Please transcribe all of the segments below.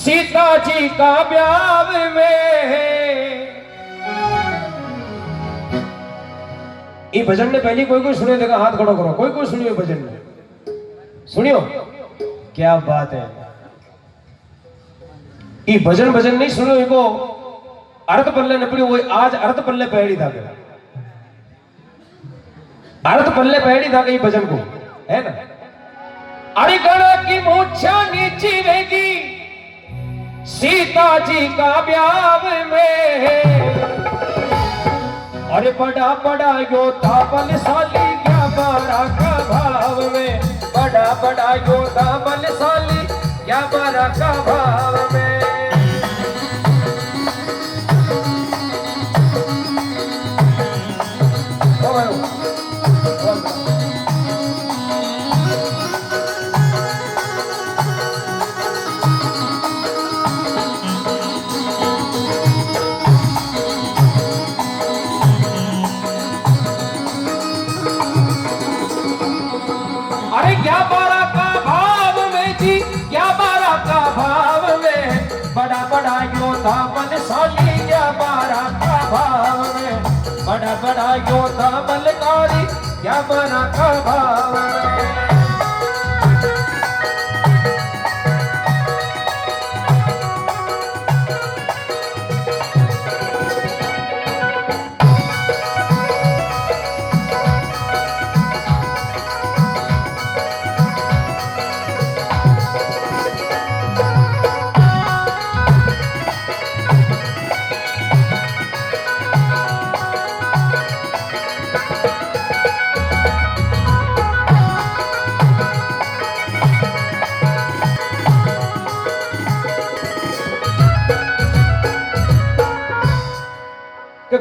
सीता जी का ब्याह में ये भजन ने पहली कोई सुनियो देखा हाथ खड़ो करो। कोई सुनियो भजन ने सुनियो क्या बात है। ये भजन नहीं सुनियो इको अर्थ पल्ले न पड़ी वो आज अर्थ पल्ले पहड़ी था अर्थ पल्ले पहड़ी था कई भजन को है ना। अरे गणा की मूछा नीची रहेगी सीता जी का ब्याह में। अरे बड़ा योद्धा बलशाली क्या बारा का भाव में। बड़ा योद्धा बलशाली क्या बारा का भाव में। अरे क्या बारा का भाव में जी क्या बारा का भाव में। बड़ा योद्धा बलशाली क्या बारा का भाव में। बड़ा योद्धा बलकारी क्या बारा का भाव में।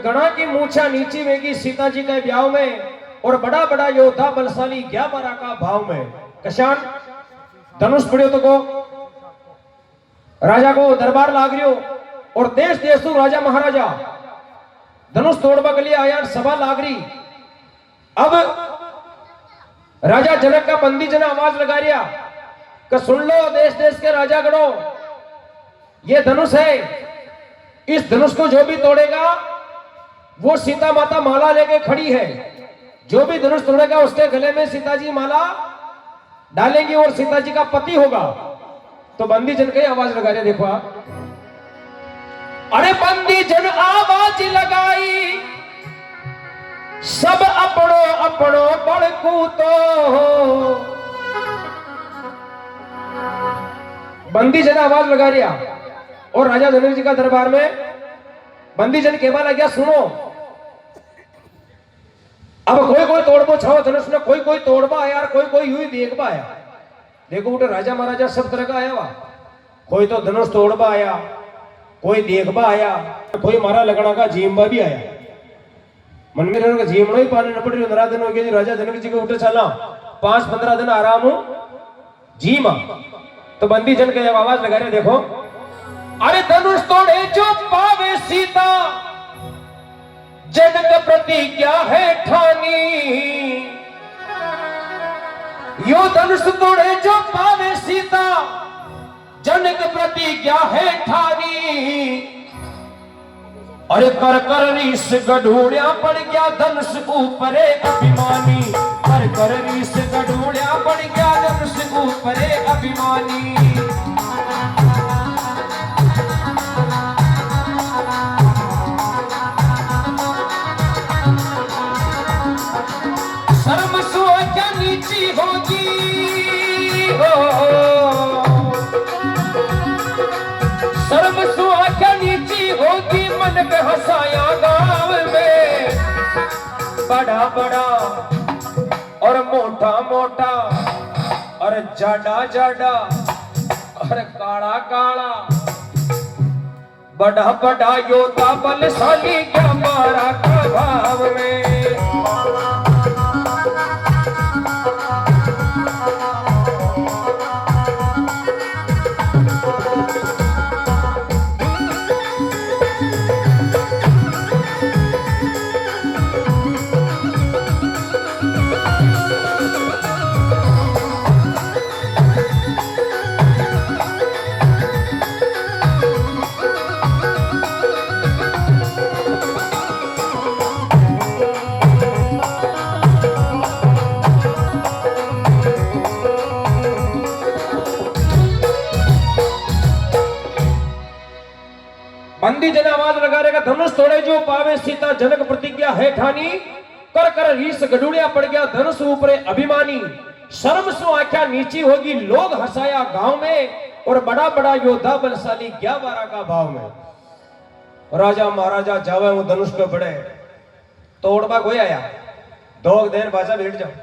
गणा की मूछा नीची वेगी सीता जी के ब्याह में। और बड़ा योद्धा बलशाली क्या बारा का भाव में। कशान धनुष पड़ियो तो को राजा को दरबार लाग रियो और देश तो राजा महाराजा धनुष तोड़वा के लिए आया सभा लाग रही। अब राजा जनक का बंदी जन आवाज लगा रिया कि सुन लो देश के राजा गणों ये धनुष है। इस धनुष को जो भी तोड़ेगा वो सीता माता माला लेके खड़ी है। जो भी धनुष तोड़ेगा उसके गले में सीता जी माला डालेंगी और सीता जी का पति होगा। तो बंदी जन के आवाज लगा रहे देखो आप। अरे बंदी जन आवाज लगाई सब अपनो बड़कू तो। बंदी जन आवाज लगा रिया और राजा जनक जी का दरबार में बंदी जन कहवा लग गया सुनो अब कोई तोड़बो छाओ धनुष ने कोई तोड़बा आया कोई यूं ही देखबा आया। देखो उठे राजा महाराजा सब तरह का आया वा। कोई तो धनुष तोड़बा आया कोई देखबा आया कोई मारा लगना का जीमबा भी आया। मन में रहने का जीमना ही पाने न पड़ रही 15 दिन हो गए राजा जनक जी के उठे चला 5-15 दिन आराम हो जीमा। तो बंदी जन के आवाज लगा रहे देखो। अरे धनुष तोड़े जो पावे सीता जनक प्रतिज्ञा है ठानी। यो धनुष तोड़े जो पावे सीता जनक प्रतिज्ञा है ठानी। अरे कर रीस गढ़ूड़िया पड़ गया धनुष ऊपरे अभिमानी। कर रीस गढ़ूड़िया पड़ गया धनुष ऊपरे अभिमानी। होगी सर्व सुहागा नीची होगी मन पे हंसाया गाँव में। बड़ा और मोटा और जाडा और काला बड़ा योद्धा बलशाली क्या बारा का भाव में। बंदी जन आवाज लगा रहेगा धनुष तोड़े जो पावे सीता जनक प्रतिज्ञा है ठानी कर कर रीस गडुड़िया पड़ गया धनुष ऊपरे अभिमानी शर्म सु आख्या नीची होगी लोग हंसाया गांव में और बड़ा बड़ा योद्धा बलशाली 11 का भाव में राजा महाराजा जावे वो धनुष पे बड़े तोड़बा कोई आया दो दिन बाजा बैठ जाओ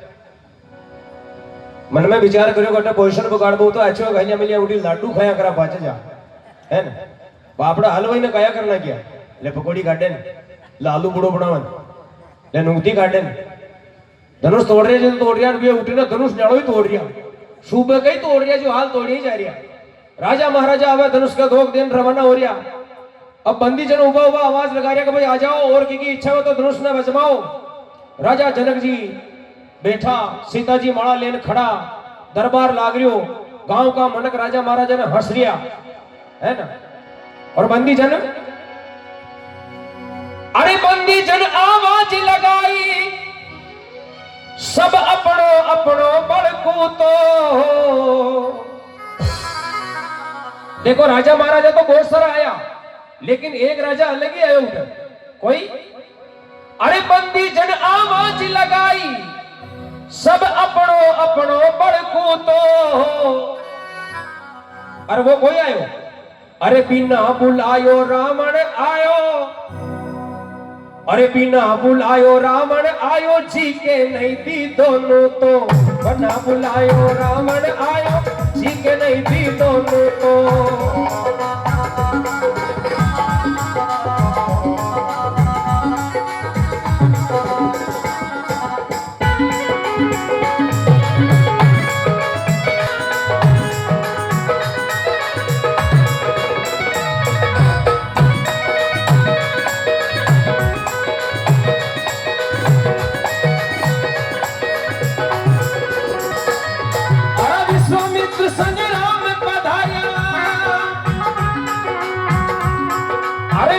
मन में विचार करो गटे पोजीशन बगाड़ दो तो अच्छो गहिया मिलिया उठी लाडू खाया करा बाजे जा है ना बापड़ा हलवाई ने कया करना क्या ले पकोड़ी काटे लालू बुड़ो बनावन ले नुंगती काटे धनुष तोड़ रहे जो तोड़ रिया भी उठी ना धनुष न्याड़ो ही तोड़ रिया सुबह कहीं तोड़ रिया जो हाल तोड़ी ही जा रिया राजा महाराजा आवे धनुष का 2 दिन रवाना हो रिया अब बंदी जन उबा उबा आवाज लगा रिया कि भाई आ जाओ और की इच्छा हो तो धनुष ने बजमाओ राजा जनक जी बैठा सीता जी माला लेन खड़ा दरबार लाग रियो गांव का मनक राजा महाराजा ने हंस रिया है ना और बंदी जन अरे बंदी जन आवाज लगाई सब अपनो अपनो बड़कू तो देखो राजा महाराजा तो बहुत सारा आया लेकिन एक राजा अलग ही आया उधर कोई अरे बंदी जन आवाज लगाई सब अपनो अपनो बड़कू तो अरे वो कोई आयो अरे बिना बुलायो रावण आयो अरे बिना बुलायो रावण आयो जी के नहीं दी दोनों तो बिना बुलायो रावण आयो जी के नहीं दी दोनों तो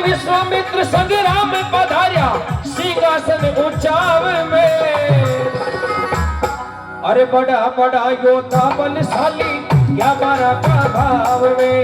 विश्वामित्र संग्राम पधार्या सिंहासन ऊंचाव में अरे बड़ा बड़ा योद्धा बलशाली 11 का भाव में